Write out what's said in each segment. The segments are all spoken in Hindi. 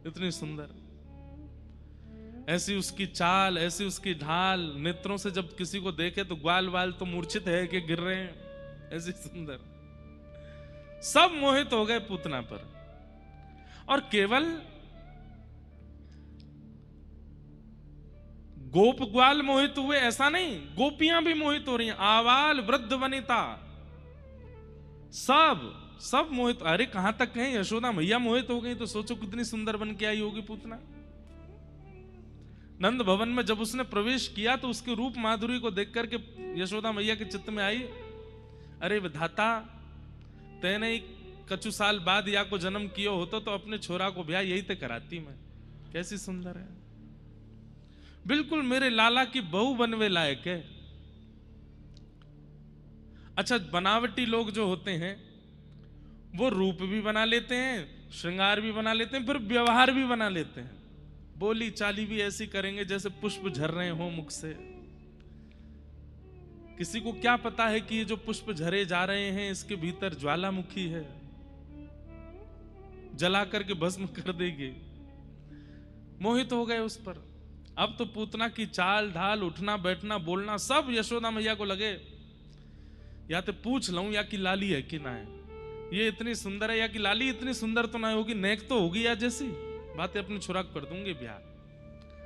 इतनी सुंदर, ऐसी उसकी चाल, ऐसी उसकी ढाल, नेत्रों से जब किसी को देखे तो ग्वाल वाल तो मूर्छित है कि गिर रहे हैं, ऐसी सुंदर। सब मोहित हो गए पूतना पर। और केवल गोप ग्वाल मोहित हुए ऐसा नहीं, गोपियां भी मोहित हो रही हैं, आवाल वृद्ध वनिता, सब मोहित। अरे कहां तक कहें, यशोदा मैया मोहित हो गई तो सोचो कितनी सुंदर बन के आई होगी पूतना। नंद भवन में जब उसने प्रवेश किया तो उसके रूप माधुरी को देख करके यशोदा मैया के चित्त में आई, अरे विधाता, तेने कछु साल बाद या को जन्म कियो होता तो अपने छोरा को ब्याह यही ते कराती मैं। कैसी सुंदर है, बिल्कुल मेरे लाला की बहू बनवे लायक है। अच्छा, बनावटी लोग जो होते हैं वो रूप भी बना लेते हैं, श्रृंगार भी बना लेते हैं, फिर व्यवहार भी बना लेते हैं, बोली चाली भी ऐसी करेंगे जैसे पुष्प झर रहे हो मुख से। किसी को क्या पता है कि ये जो पुष्प झरे जा रहे हैं इसके भीतर ज्वालामुखी है, जला करके भस्म कर देगी। मोहित हो गए उस पर। अब तो पूतना की चाल ढाल, उठना बैठना बोलना सब यशोदा मैया को लगे या तो पूछ लूं या कि लाली है कि ना है, ये इतनी सुंदर है या कि लाली इतनी सुंदर तो ना होगी, नेक तो होगी या जैसी बातें अपनी छुरा कर दूंगी ब्याह।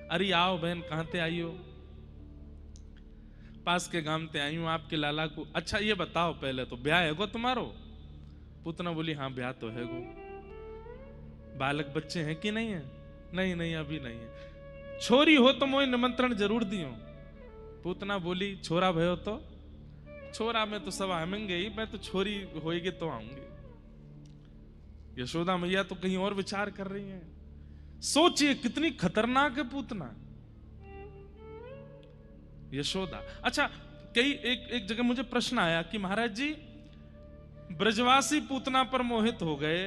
अरे आओ बहन, कहां ते आई हो? पास के गांव ते आई हूं आपके लाला को। अच्छा ये बताओ पहले तो ब्याह है गो तुम्हारो? पूतना बोली हाँ ब्याह तो है गो। बालक बच्चे हैं कि नहीं है? नहीं नहीं अभी नहीं है। छोरी हो तो मोई निमंत्रण जरूर दियो। पूतना बोली छोरा भयो तो? छोरा में तो सब आएंगे ही, मैं तो छोरी होएगी तो आऊंगी। यशोदा मैया तो कहीं और विचार कर रही हैं। सोचिए कितनी खतरनाक है पूतना, यशोदा। अच्छा, एक जगह मुझे प्रश्न आया कि महाराज जी ब्रजवासी पूतना पर मोहित हो गए,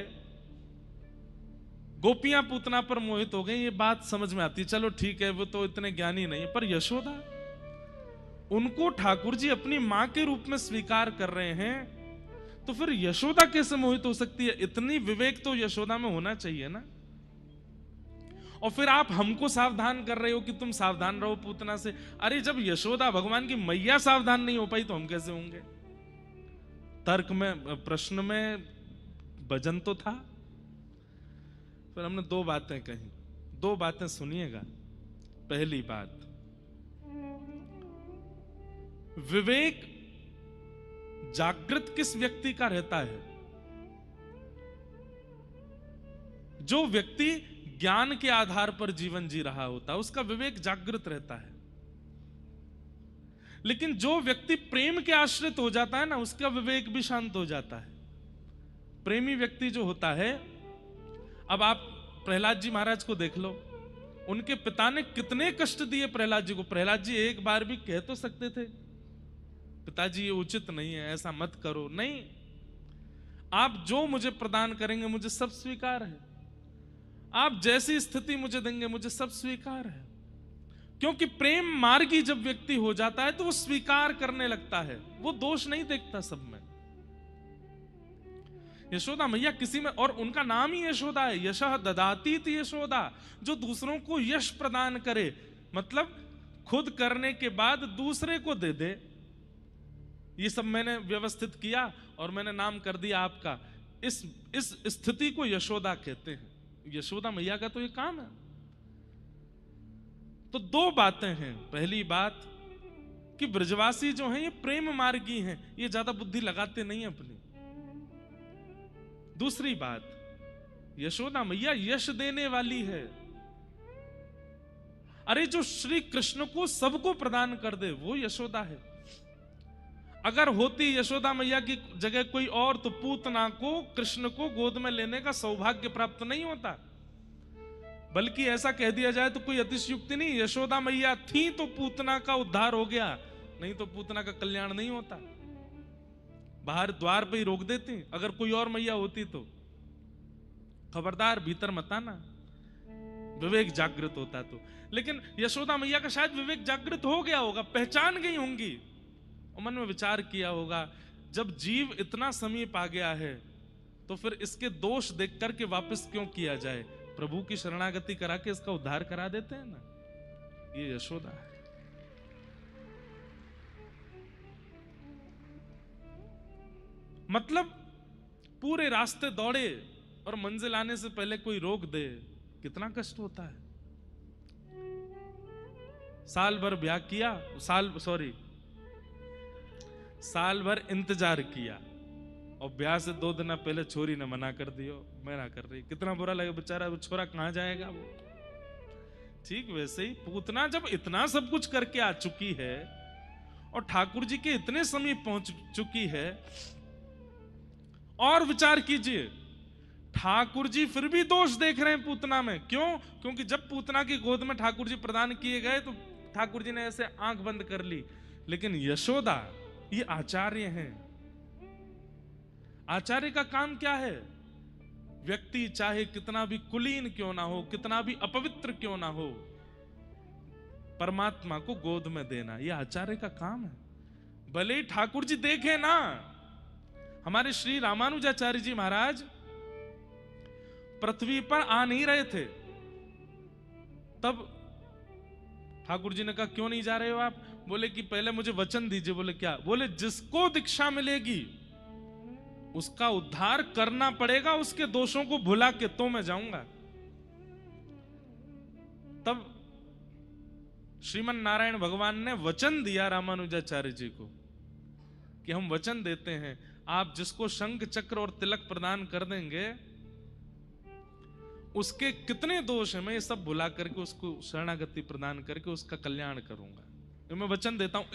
गोपियां पूतना पर मोहित हो गई, ये बात समझ में आती, चलो ठीक है वो तो इतने ज्ञानी नहीं है। पर यशोदा, उनको ठाकुर जी अपनी मां के रूप में स्वीकार कर रहे हैं, तो फिर यशोदा कैसे मोहित हो सकती है? इतनी विवेक तो यशोदा में होना चाहिए ना। और फिर आप हमको सावधान कर रहे हो कि तुम सावधान रहो पूतना से। अरे जब यशोदा भगवान की मैया सावधान नहीं हो पाई तो हम कैसे होंगे? तर्क में, प्रश्न में वजन तो था। फिर हमने दो बातें कही, दो बातें सुनिएगा। पहली बात, विवेक जागृत किस व्यक्ति का रहता है? जो व्यक्ति ज्ञान के आधार पर जीवन जी रहा होता है उसका विवेक जागृत रहता है। लेकिन जो व्यक्ति प्रेम के आश्रित हो जाता है ना, उसका विवेक भी शांत हो जाता है। प्रेमी व्यक्ति जो होता है, अब आप प्रहलाद जी महाराज को देख लो, उनके पिता ने कितने कष्ट दिए प्रहलाद जी को। प्रहलाद जी एक बार भी कह तो सकते थे पिताजी ये उचित नहीं है, ऐसा मत करो। नहीं, आप जो मुझे प्रदान करेंगे मुझे सब स्वीकार है, आप जैसी स्थिति मुझे देंगे मुझे सब स्वीकार है। क्योंकि प्रेम मार्गी जब व्यक्ति हो जाता है तो वो स्वीकार करने लगता है, वो दोष नहीं देखता सब में। यशोदा मैया किसी में, और उनका नाम ही यशोदा है, यशः ददाती थी यशोदा, जो दूसरों को यश प्रदान करे, मतलब खुद करने के बाद दूसरे को दे दे। ये सब मैंने व्यवस्थित किया और मैंने नाम कर दिया आपका। इस स्थिति को यशोदा कहते हैं। यशोदा मैया का तो ये काम है। तो दो बातें हैं। पहली बात कि ब्रजवासी जो हैं ये प्रेम मार्गी हैं, ये ज्यादा बुद्धि लगाते नहीं अपनी। दूसरी बात, यशोदा मैया यश देने वाली है। अरे जो श्री कृष्ण को सबको प्रदान कर दे वो यशोदा है। अगर होती यशोदा मैया की जगह कोई और तो पूतना को कृष्ण को गोद में लेने का सौभाग्य प्राप्त नहीं होता। बल्कि ऐसा कह दिया जाए तो कोई अतिशयुक्ति नहीं, यशोदा मैया थी तो पूतना का उद्धार हो गया, नहीं तो पूतना का कल्याण नहीं होता। बाहर द्वार पे ही रोक देती, अगर कोई और मैया होती तो खबरदार भीतर मत आना, विवेक जागृत होता तो। लेकिन यशोदा मैया का शायद विवेक जागृत हो गया होगा, पहचान गई होंगी और मन में विचार किया होगा, जब जीव इतना समीप आ गया है तो फिर इसके दोष देख करके वापस क्यों किया जाए, प्रभु की शरणागति करा के इसका उद्धार करा देते हैं ना, ये यशोदा है। मतलब पूरे रास्ते दौड़े और मंजिल आने से पहले कोई रोक दे, कितना कष्ट होता है। साल भर ब्याह किया, साल भर इंतजार किया और ब्याह से 2 दिन पहले छोरी ने मना कर दियो, मैं ना कर रही, कितना बुरा लगे बेचारा, वो छोरा कहां जाएगा वो। ठीक वैसे ही पूतना जब इतना सब कुछ करके आ चुकी है और ठाकुर जी के इतने समीप पहुंच चुकी है, और विचार कीजिए ठाकुर जी फिर भी दोष देख रहे हैं पूतना में। क्यों? क्योंकि जब पूतना की गोद में ठाकुर जी प्रदान किए गए तो ठाकुर जी ने ऐसे आंख बंद कर ली, लेकिन यशोदा ये आचार्य हैं। आचार्य का काम क्या है? व्यक्ति चाहे कितना भी कुलीन क्यों ना हो, कितना भी अपवित्र क्यों ना हो, परमात्मा को गोद में देना, यह आचार्य का काम है। भले ही ठाकुर जी देखे ना, हमारे श्री रामानुजाचार्य जी महाराज पृथ्वी पर आ नहीं रहे थे, तब ठाकुर जी ने कहा क्यों नहीं जा रहे हो आप? बोले कि पहले मुझे वचन दीजिए। बोले क्या? बोले जिसको दीक्षा मिलेगी उसका उद्धार करना पड़ेगा, उसके दोषों को भुला के तो मैं जाऊंगा। तब श्रीमन नारायण भगवान ने वचन दिया रामानुजाचार्य जी को कि हम वचन देते हैं, आप जिसको शंख चक्र और तिलक प्रदान कर देंगे उसके कितने दोष हैं, मैं ये सब भुला करके उसको शरणागति प्रदान करके उसका कल्याण करूंगा। तो मैं वचन देता हूं।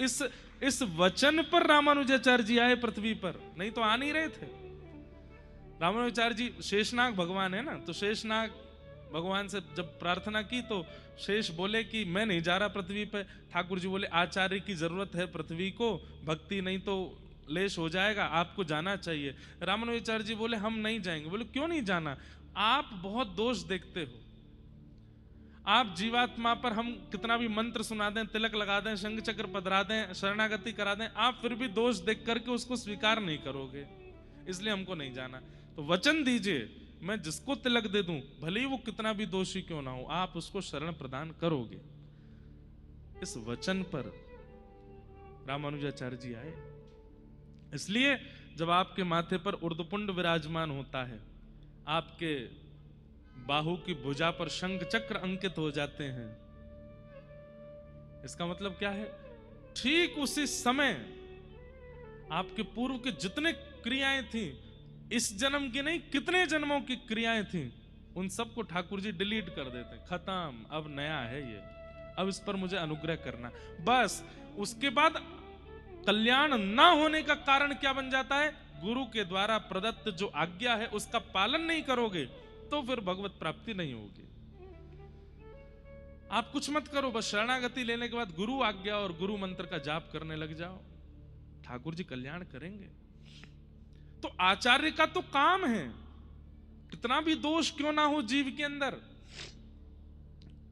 इस वचन पर रामानुजाचार्य जी आए पृथ्वी पर, नहीं तो आ नहीं रहे थे। रामानुजाचार्य जी शेषनाग भगवान है ना, तो शेषनाग भगवान से जब प्रार्थना की तो शेष बोले कि मैं नहीं जा रहा पृथ्वी पे। ठाकुर जी बोले आचार्य की जरूरत है पृथ्वी को, भक्ति नहीं तो लेश हो जाएगा, आपको जाना चाहिए। रामानुजाचार्य जी बोले हम नहीं जाएंगे। बोले क्यों नहीं जाना? आप बहुत दोष देखते हो। आप जीवात्मा पर हम कितना भी मंत्र सुना दें, तिलक लगा दें, शंख चक्र पधरा दें, शरणागति करा दें, आप फिर भी दोष देख करके उसको स्वीकार नहीं करोगे, इसलिए हमको नहीं जाना। तो वचन दीजिए, मैं जिसको तिलक दे दूं भले ही वो कितना भी दोषी क्यों ना हो, आप उसको शरण प्रदान करोगे। इस वचन पर रामानुजाचार्य जी आए। इसलिए जब आपके माथे पर ऊर्ध्वपुंड विराजमान होता है, आपके बाहु की भुजा पर शंख चक्र अंकित हो जाते हैं, इसका मतलब क्या है? ठीक उसी समय आपके पूर्व के जितने क्रियाएं थी, इस जन्म की नहीं कितने जन्मों की क्रियाएं थी, उन सबको ठाकुर जी डिलीट कर देते, खत्म, अब नया है ये, अब इस पर मुझे अनुग्रह करना। बस उसके बाद कल्याण ना होने का कारण क्या बन जाता है? गुरु के द्वारा प्रदत्त जो आज्ञा है उसका पालन नहीं करोगे तो फिर भगवत प्राप्ति नहीं होगी। आप कुछ मत करो, बस शरणागति लेने के बाद गुरु आज्ञा और गुरु मंत्र का जाप करने लग जाओ, ठाकुर जी कल्याण करेंगे। तो आचार्य का तो काम है, कितना भी दोष क्यों ना हो जीव के अंदर,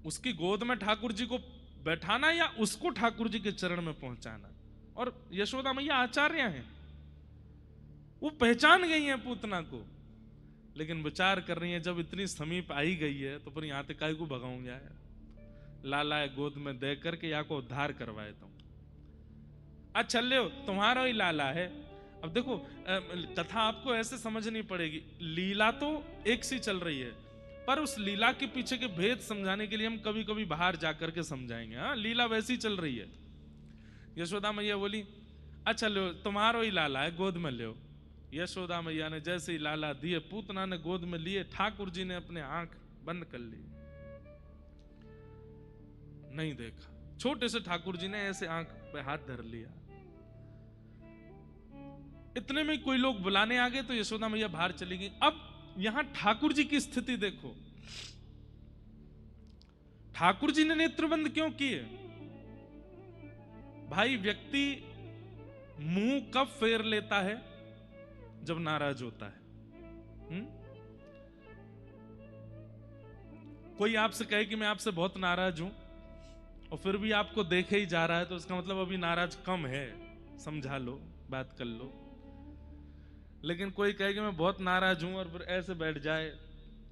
उसकी गोद में ठाकुर जी को बैठाना या उसको ठाकुर जी के चरण में पहुंचाना। और यशोदा मैया आचार्य हैं, वो पहचान गई हैं पूतना को, लेकिन विचार कर रही हैं जब इतनी समीप आई गई है तो फिर यहां तक काय को भगाऊं यार, लाला गोद में दे करके या को उद्धार करवाए तुम। अच्छा ले तुम्हारा ही लाला है। अब देखो कथा आपको ऐसे समझनी पड़ेगी, लीला तो एक सी चल रही है, पर उस लीला के पीछे के भेद समझाने के लिए हम कभी कभी बाहर जाकर के समझाएंगे। हाँ, लीला वैसी चल रही है। यशोदा मैया बोली अच्छा लो तुम्हारा ही लाला है, गोद में लो। यशोदा मैया ने जैसे ही लाला दिए, पूतना ने गोद में लिए, ठाकुर जी ने अपने आंख बंद कर ली, नहीं देखा। छोटे से ठाकुर जी ने ऐसे आंख पे हाथ धर लिया। इतने में कोई लोग बुलाने आ गए तो यशोदा मैया बाहर चली गई। अब यहां ठाकुर जी की स्थिति देखो, ठाकुर जी ने नेत्रबंद क्यों किए? भाई व्यक्ति मुंह कब फेर लेता है? जब नाराज होता है। कोई आपसे कहे कि मैं आपसे बहुत नाराज हूं और फिर भी आपको देखे ही जा रहा है, तो इसका मतलब अभी नाराज कम है, समझा लो, बात कर लो। लेकिन कोई कहे कि मैं बहुत नाराज हूं और फिर ऐसे बैठ जाए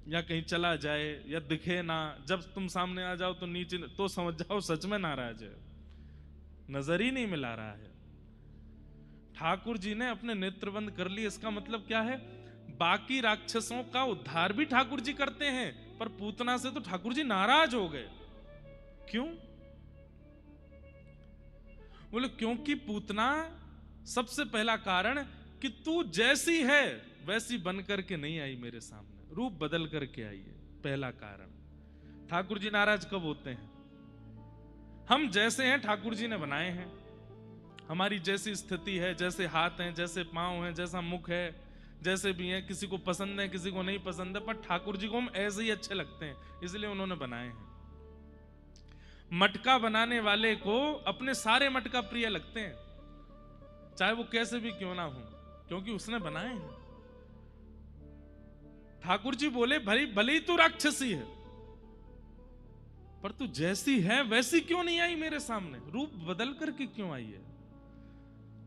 या कहीं चला जाए या दिखे ना, जब तुम सामने आ जाओ तो नीचे, तो समझ जाओ सच में नाराज है, नजर ही नहीं मिला रहा है। ठाकुर जी ने अपने नेत्र बंद कर लिए। इसका मतलब क्या है? बाकी राक्षसों का उद्धार भी ठाकुर जी करते हैं, पर पूतना से तो ठाकुर जी नाराज हो गए। क्यों? बोले क्योंकि पूतना, सबसे पहला कारण कि तू जैसी है वैसी बन करके नहीं आई मेरे सामने, रूप बदल करके आई है, पहला कारण। ठाकुर जी नाराज कब होते हैं? हम जैसे हैं ठाकुर जी ने बनाए हैं, हमारी जैसी स्थिति है, जैसे हाथ हैं, जैसे पांव हैं, जैसा मुख है, जैसे भी हैं, किसी को पसंद है किसी को नहीं पसंद है, पर ठाकुर जी को हम ऐसे ही अच्छे लगते हैं, इसलिए उन्होंने बनाए हैं। मटका बनाने वाले को अपने सारे मटका प्रिय लगते हैं, चाहे वो कैसे भी क्यों ना हो, क्योंकि उसने बनाए हैं। ठाकुर जी बोले भले भले ही तू राक्षसी है, पर तू जैसी है वैसी क्यों नहीं आई मेरे सामने, रूप बदल करके क्यों आई है?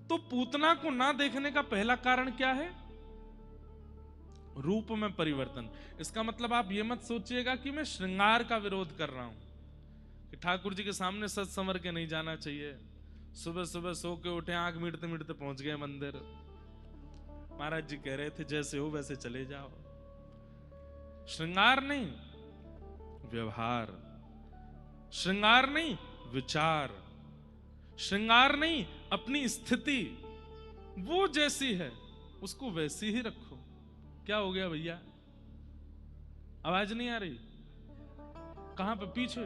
तो पूतना को ना देखने का पहला कारण क्या है? रूप में परिवर्तन। इसका मतलब आप ये मत सोचिएगा कि मैं श्रृंगार का विरोध कर रहा हूं, कि ठाकुर जी के सामने सज संवर के नहीं जाना चाहिए, सुबह सुबह सो के उठे, आंख मीटते मीटते पहुंच गए मंदिर। महाराज जी कह रहे थे जैसे हो वैसे चले जाओ। श्रृंगार नहीं, व्यवहार। श्रृंगार नहीं, विचार। श्रृंगार नहीं, अपनी स्थिति वो जैसी है उसको वैसी ही रखो। क्या हो गया भैया? आवाज नहीं आ रही? कहां पे? पीछे?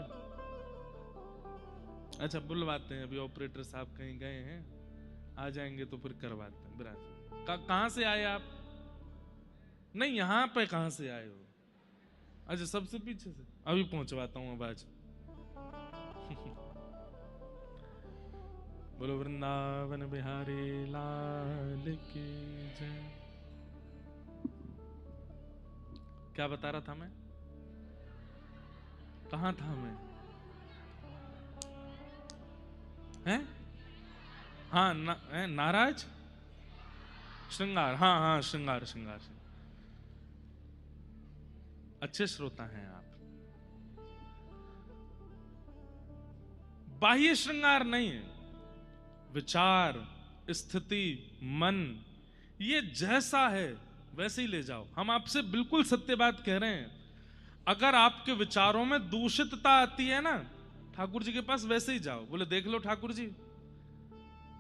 अच्छा बुलवाते हैं, अभी ऑपरेटर साहब कहीं गए हैं, आ जाएंगे तो फिर करवाते हैं। बिराज कहां से आए आप? नहीं यहां पे कहां से आए हो? अच्छा सबसे पीछे से, अभी पहुंचवाता हूं आवाज। बोलो वृंदावन बिहारी लाल की जय। क्या बता रहा था मैं? कहां था मैं? हैं? हाँ नाराज, श्रृंगार। हाँ हाँ श्रृंगार, श्रृंगार। अच्छे श्रोता हैं आप। बाह्य श्रृंगार नहीं है, विचार, स्थिति, मन, ये जैसा है वैसे ही ले जाओ। हम आपसे बिल्कुल सत्य बात कह रहे हैं। अगर आपके विचारों में दूषितता आती है ना, ठाकुर जी के पास वैसे ही जाओ। बोले देख लो ठाकुर जी,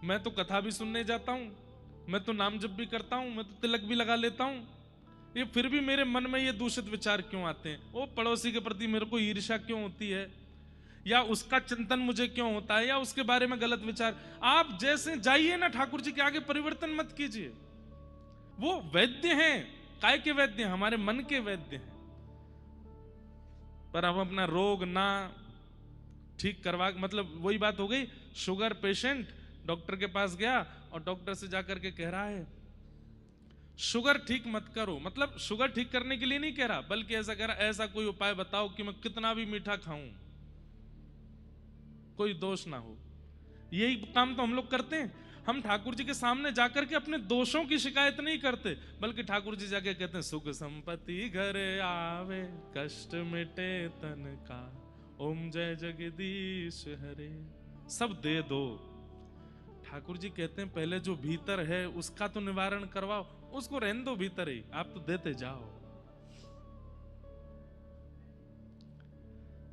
मैं तो कथा भी सुनने जाता हूं, मैं तो नाम जप भी करता हूं, मैं तो तिलक भी लगा लेता हूं, ये फिर भी मेरे मन में ये दूषित विचार क्यों आते हैं? वो पड़ोसी के प्रति मेरे को ईर्ष्या क्यों होती है, या उसका चिंतन मुझे क्यों होता है, या उसके बारे में गलत विचार। आप जैसे जाइए ना ठाकुर जी के आगे, परिवर्तन मत कीजिए। वो वैद्य हैं, काय के वैद्य हैं? हमारे मन के वैद्य हैं। पर हम अपना रोग ना ठीक करवा, मतलब वही बात हो गई, शुगर पेशेंट डॉक्टर के पास गया और डॉक्टर से जाकर के कह रहा है शुगर ठीक मत करो, मतलब शुगर ठीक करने के लिए नहीं कह रहा, बल्कि ऐसा कह रहा ऐसा कोई उपाय बताओ कि मैं कितना भी मीठा खाऊं कोई दोष ना हो। यही काम तो हम लोग करते हैं। हम ठाकुर जी के सामने जाकर के अपने दोषों की शिकायत नहीं करते, बल्कि ठाकुर जी जाके कहते हैं सुख संपत्ति घर आवे, कष्ट मिटे तन का, ओम जय जगदीश हरे। सब दे दो। ठाकुर जी कहते हैं पहले जो भीतर है उसका तो निवारण करवाओ, उसको रहने दो भीतर ही, आप तो देते जाओ।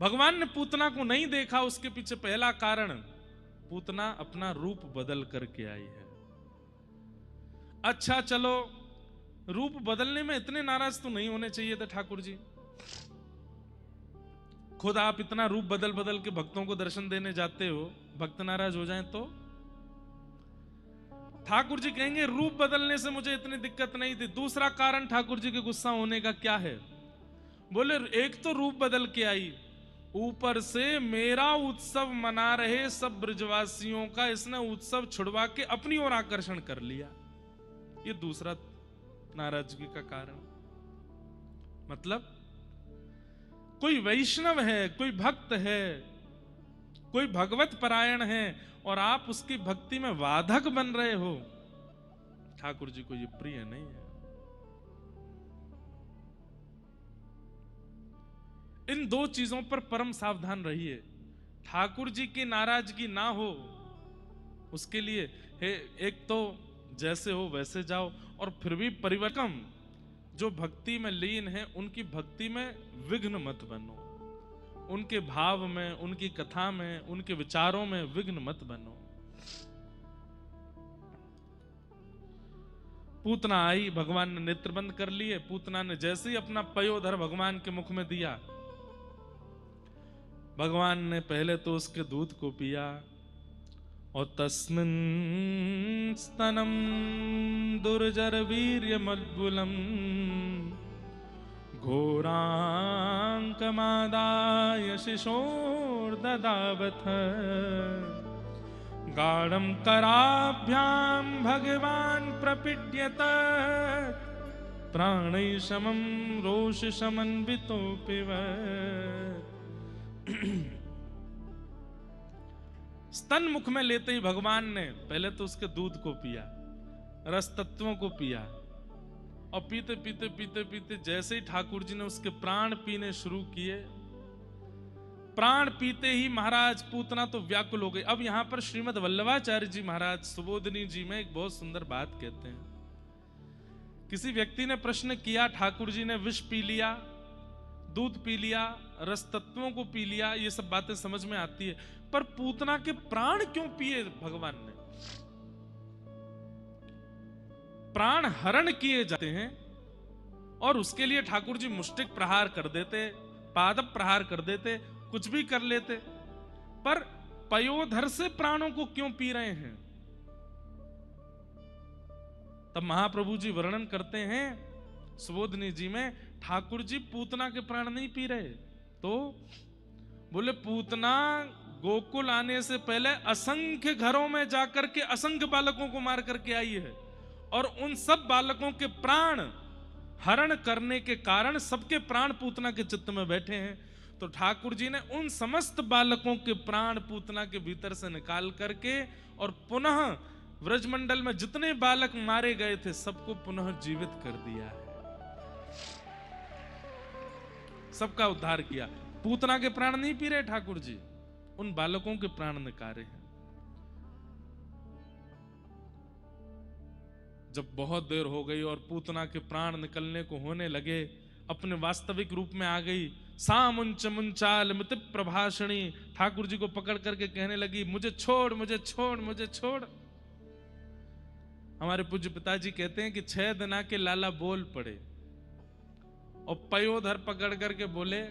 भगवान ने पूतना को नहीं देखा, उसके पीछे पहला कारण, पूतना अपना रूप बदल करके आई है। अच्छा चलो, रूप बदलने में इतने नाराज तो नहीं होने चाहिए थे ठाकुर जी। खुद आप इतना रूप बदल बदल के भक्तों को दर्शन देने जाते हो, भक्त नाराज हो जाएं तो? ठाकुर जी कहेंगे रूप बदलने से मुझे इतनी दिक्कत नहीं थी। दूसरा कारण ठाकुर जी के गुस्सा होने का क्या है? बोले एक तो रूप बदल के आई, ऊपर से मेरा उत्सव मना रहे सब ब्रजवासियों का इसने उत्सव छुड़वा के अपनी ओर आकर्षण कर लिया। ये दूसरा नाराजगी का कारण। मतलब कोई वैष्णव है, कोई भक्त है, कोई भगवत परायण है, और आप उसकी भक्ति में वाधक बन रहे हो, ठाकुर जी को ये प्रिय नहीं है। इन दो चीजों पर परम सावधान रहिए। ठाकुर जी की नाराजगी ना हो उसके लिए एक तो जैसे हो वैसे जाओ, और फिर भी परिवर्तन जो भक्ति में लीन है उनकी भक्ति में विघ्न मत बनो, उनके भाव में, उनकी कथा में, उनके विचारों में विघ्न मत बनो। पूतना आई, भगवान ने नेत्र बंद कर लिए। पूतना ने जैसे ही अपना पयोधर भगवान के मुख में दिया, भगवान ने पहले तो उसके दूध को पिया, और तस्मिन् स्तनम दुर्जर वीर्य मद्बुलम घोरांकमादाय शिशोर्ददावथ गाढ़ं कराभ्यां भगवान् प्रपीड्यत प्राणैशमं रोषशमन्वितोऽपिव। स्तन मुख में लेते ही भगवान ने पहले तो उसके दूध को पिया, रस तत्वों को पिया, और पीते पीते पीते पीते जैसे ही ठाकुर जी ने उसके प्राण पीने शुरू किए, प्राण पीते ही महाराज पूतना तो व्याकुल हो गई। अब यहां पर श्रीमद् वल्लभाचार्य जी महाराज सुबोधिनी जी में एक बहुत सुंदर बात कहते हैं। किसी व्यक्ति ने प्रश्न किया, ठाकुर जी ने विष पी लिया, दूध पी लिया, रस तत्वों को पी लिया, ये सब बातें समझ में आती है, पर पूतना के प्राण क्यों पिए भगवान ने? प्राण हरण किए जाते हैं और उसके लिए ठाकुर जी मुष्टिक प्रहार कर देते, पादप प्रहार कर देते, कुछ भी कर लेते, पर पयोधर से प्राणों को क्यों पी रहे हैं? तब महाप्रभु जी वर्णन करते हैं सुबोधिनी जी में, ठाकुर जी पूतना के प्राण नहीं पी रहे। तो बोले पूतना गोकुल आने से पहले असंख्य घरों में जाकर के असंख्य बालकों को मार करके आई है, और उन सब बालकों के प्राण हरण करने के कारण सबके प्राण पूतना के चित्त में बैठे हैं। तो ठाकुर जी ने उन समस्त बालकों के प्राण पूतना के भीतर से निकाल करके और पुनः व्रजमंडल में जितने बालक मारे गए थे सबको पुनः जीवित कर दिया है, सबका उद्धार किया। पूतना के प्राण नहीं पी रहे ठाकुर जी, उन बालकों के प्राण निकाले हैं। जब बहुत देर हो गई और पूतना के प्राण निकलने को होने लगे, अपने वास्तविक रूप में आ गई, सामुंच मुंचाल मित प्रभाषणी, ठाकुर जी को पकड़ करके कहने लगी, मुझे छोड़, मुझे छोड़, मुझे छोड़। हमारे पूज्य पिताजी कहते हैं कि 6 दिना के लाला बोल पड़े और पयोधर पकड़ करके बोले,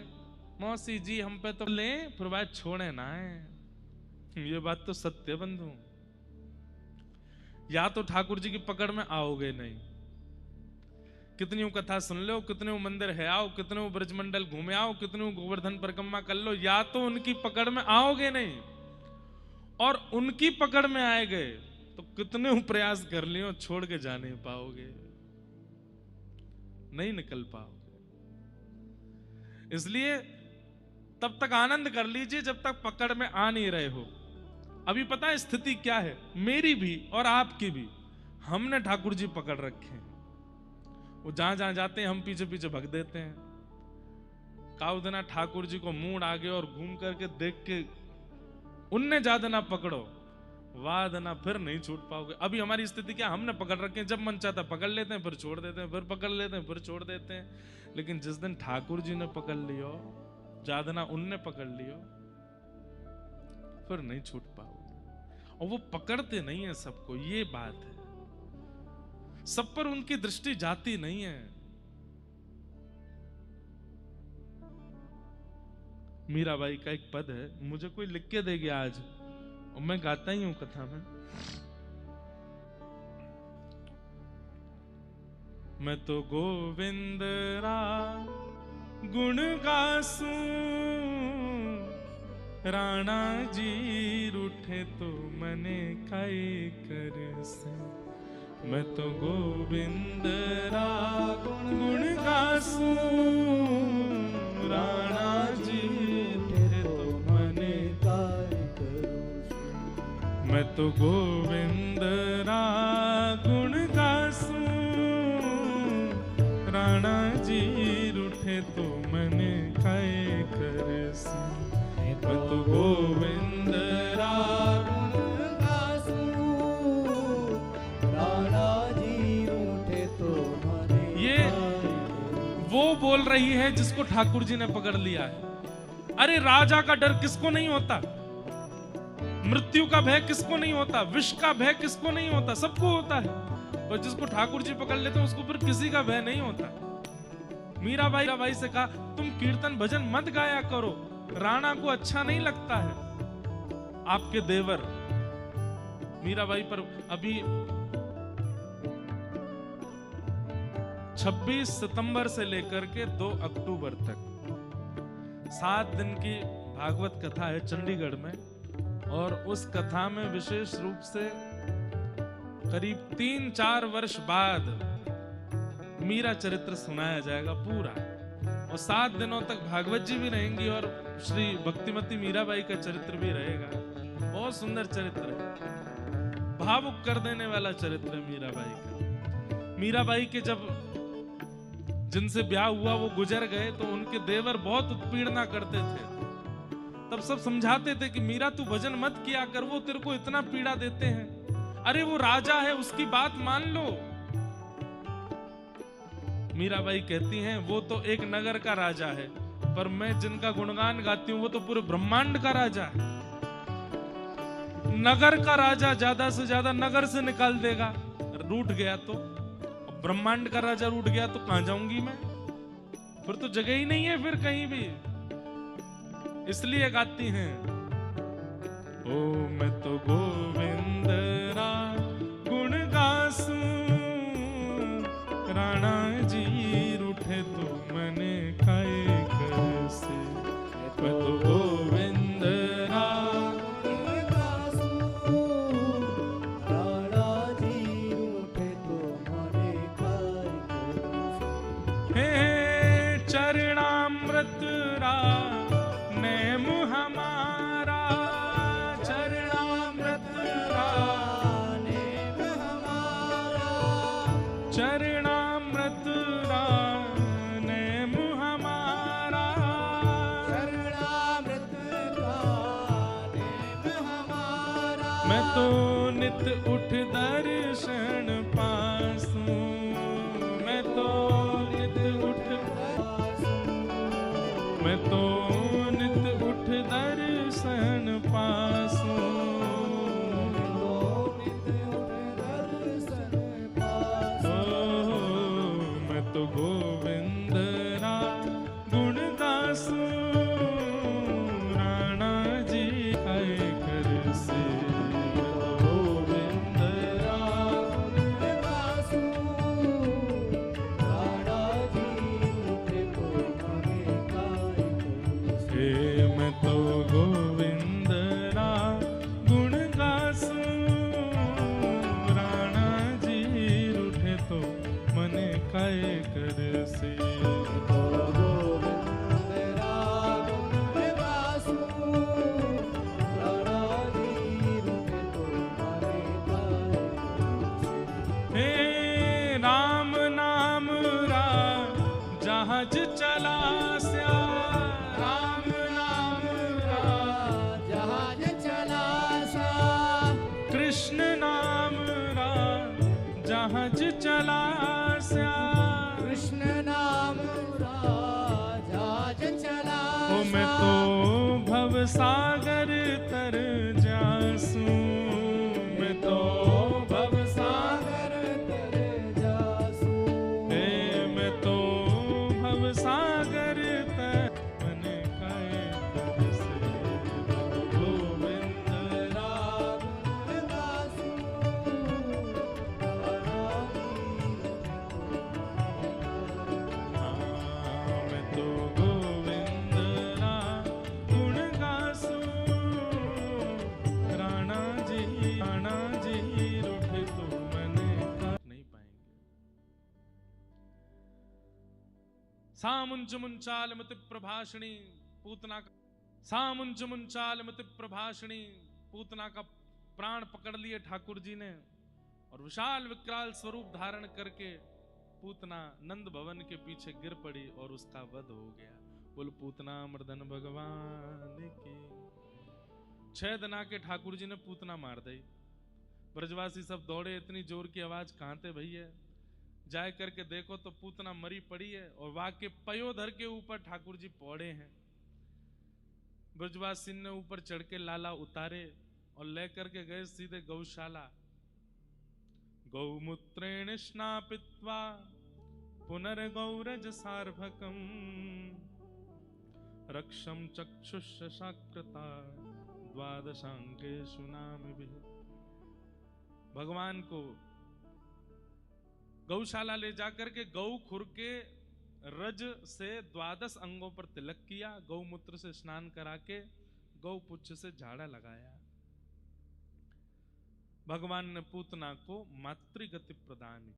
मौसी जी हम पे तो ले, फिर बात छोड़े ना है। ये बात तो सत्य बंधु, या तो ठाकुर जी की पकड़ में आओगे नहीं, कितनी कथा सुन लो, कितने मंदिर है आओ, कितने ब्रजमंडल घूमे आओ, कितने गोवर्धन परिक्रमा कर लो, या तो उनकी पकड़ में आओगे नहीं, और उनकी पकड़ में आए गए तो कितने प्रयास कर लियो छोड़ के जा नहीं पाओगे, नहीं निकल पाओगे। इसलिए तब तक आनंद कर लीजिए जब तक पकड़ में आ नहीं रहे हो। अभी पता है स्थिति क्या है, मेरी भी और आपकी भी, हमने ठाकुर जी पकड़ रखे हैं, वो जहां जहां जाते हैं हम पीछे पीछे भग देते हैं। काउ देना ठाकुर जी को मूड आ गया और घूम करके देख के उनने ज्यादा ना पकड़ो, वाद ना, फिर नहीं छूट पाओगे। अभी हमारी स्थिति क्या, हमने पकड़ रखे हैं, जब मन चाहता पकड़ लेते हैं, फिर छोड़ देते हैं, फिर पकड़ लेते हैं, फिर छोड़ देते हैं। लेकिन जिस दिन ठाकुर जी ने पकड़ लियो, ज्यादा ना उनने पकड़ लियो, फिर नहीं छूट पाओगे। और वो पकड़ते नहीं है सबको, ये बात है, सब पर उनकी दृष्टि जाती नहीं है। मीराबाई का एक पद है, मुझे कोई लिख के दे गया आज, और मैं गाता ही हूं कथा में। मैं तो गोविंद रा गुण गासू, राणा जी रूठे तो मने काई कर से। मैं तो गोविंद रा गुण गासू, राणा जी रूठे तो मने काई कर। मैं तो गोविंद रा गुण गासू, राणा जी रूठे तो मने काई बोल रही है जिसको ठाकुर जी ने पकड़ लिया है। अरे राजा का डर किसको नहीं होता, मृत्यु का भय किसको नहीं होता, विष का भय किसको नहीं होता, सबको होता है। और जिसको ठाकुर जी पकड़ लेते हैं उसको फिर किसी का भय नहीं होता। मीराबाई से कहा तुम कीर्तन भजन मत गाया करो, राणा को अच्छा नहीं लगता है। आपके देवर मीराबाई पर अभी 26 सितंबर से लेकर के 2 अक्टूबर तक 7 दिन की भागवत कथा है चंडीगढ़ में, और उस कथा में विशेष रूप से करीब 3-4 वर्ष बाद मीरा चरित्र सुनाया जाएगा पूरा, और 7 दिनों तक भागवत जी भी रहेंगी और श्री भक्तिमती मीराबाई का चरित्र भी रहेगा। बहुत सुंदर चरित्र है, भावुक कर देने वाला चरित्र है मीराबाई का। मीराबाई के जब जिनसे ब्याह हुआ वो गुजर गए तो उनके देवर बहुत उत्पीड़ना करते थे। तब सब समझाते थे कि मीरा तू भजन मत किया कर, वो तेरे को इतना पीड़ा देते हैं। अरे वो राजा है, उसकी बात मान लो। मीराबाई कहती हैं वो तो एक नगर का राजा है, पर मैं जिनका गुणगान गाती हूं वो तो पूरे ब्रह्मांड का राजा है। नगर का राजा ज्यादा से ज्यादा नगर से निकाल देगा, रूठ गया तो, ब्रह्मांड का राजा रूठ गया तो कहां जाऊंगी मैं, फिर तो जगह ही नहीं है फिर कहीं भी। इसलिए गाती हैं ओ मैं तो गोविंद रा गुण गासूं, राणा जी रूठे तो मने खाए करसे। मैं तो गोविंद रा चरणामृत रा नेम हमारा, चरणामृत रा नेम हमारा, चरणामृत रा नेम हमारा, चरणामृत रा नेम हमारा। मैं तो नित उठ दर्शन पासूं, मैं तो नित उठ, मैं तो नित उठ दर्शन पासूं, मैं तो गोविंद रा गुण गासूं, राणा जी खाए कर से। गोविंद रा गुण गासूं, राणा जी रूठे तो मने खाए कर। मैं तो गोविंद रा गुण गासूं, राणा जी रूठे तो मने खाए कर से। हे राम नाम रा जहाज चला स्या, राम नाम रा जहाज चला सा, कृष्ण नाम रा जहाज चला स्या, कृष्ण नाम रा जहाज चला सा। मैं तो भव सागर तर जासूं, मैं तो भव सागर तर जासूं, मैं तो भव सागर तर मने खाए कर से। गोविंद रा गुण गासूं, मैं तो गोविंद रा गुण गासूं, राणा जी रूठे तो मने खा नहीं पाएंगे। सामुंच मुंचाल मति प्रभाषणी पूतना का, सामुंच मुंचाल मति प्रभाषणी पूतना का प्राण पकड़ लिए ठाकुर जी ने, और विशाल विकराल स्वरूप धारण करके पूतना नंद भवन के पीछे गिर पड़ी और उसका वध हो गया। बोल पूतना मर्दन भगवान की। 6 दिन आके ठाकुर जी ने पूतना मार दी। ब्रजवासी सब दौड़े, इतनी जोर की आवाज कहां थे भैया, जाए करके देखो तो पूतना मरी पड़ी है और वहां के पयोधर के ऊपर ठाकुर जी पौड़े हैं। ब्रजवासी ने ऊपर चढ़ के लाला उतारे और लेकर के गए सीधे गौशाला। गौमूत्रेण स्नापित्वा पुनर्गौरज सार्भकम रक्षम चक्षुषाकृता द्वादशांके सुनामि भी। भगवान को गौशाला ले जाकर के गौ खुर के रज से 12 अंगों पर तिलक किया, गौमूत्र से स्नान करा के गौपुच्छ से झाड़ा लगाया। भगवान ने पूतना को मातृगति प्रदान